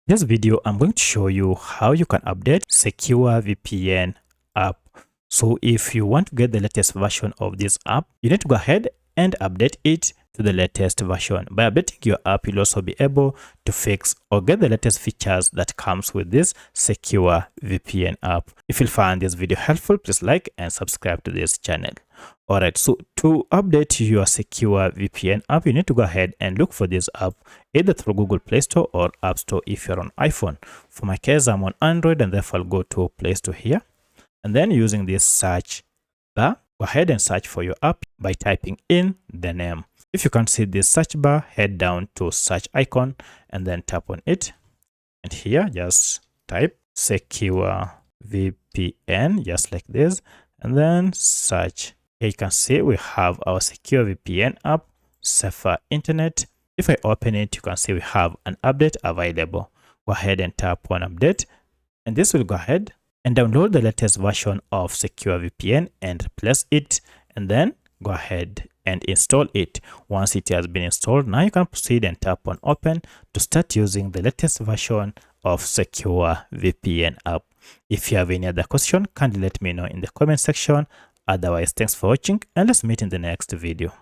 This video, I'm going to show you how you can update Secure VPN app. So if you want to get the latest version of this app, you need to go ahead and update it to the latest version. By updating your app, you'll also be able to fix or get the latest features that comes with this Secure VPN app. If you find this video helpful, please like and subscribe to this channel. Alright, so to update your Secure VPN app, you need to go ahead and look for this app either through Google Play Store or App Store if you're on iPhone. For my case, I'm on Android, and therefore I'll go to Play Store here. And then using this search bar, go ahead and search for your app by typing in the name. If you can't see this search bar, head down to search icon and then tap on it. And here, just type Secure VPN, just like this, and then search. Here you can see we have our Secure VPN app, Safer Internet. If I open it, you can see we have an update available. Go ahead and tap on update, and this will go ahead and download the latest version of Secure VPN and replace it, and then go ahead and install it. Once it has been installed, now you can proceed and tap on open to start using the latest version of Secure VPN app. If you have any other question, kindly let me know in the comment section. Otherwise, thanks for watching, and let's meet in the next video.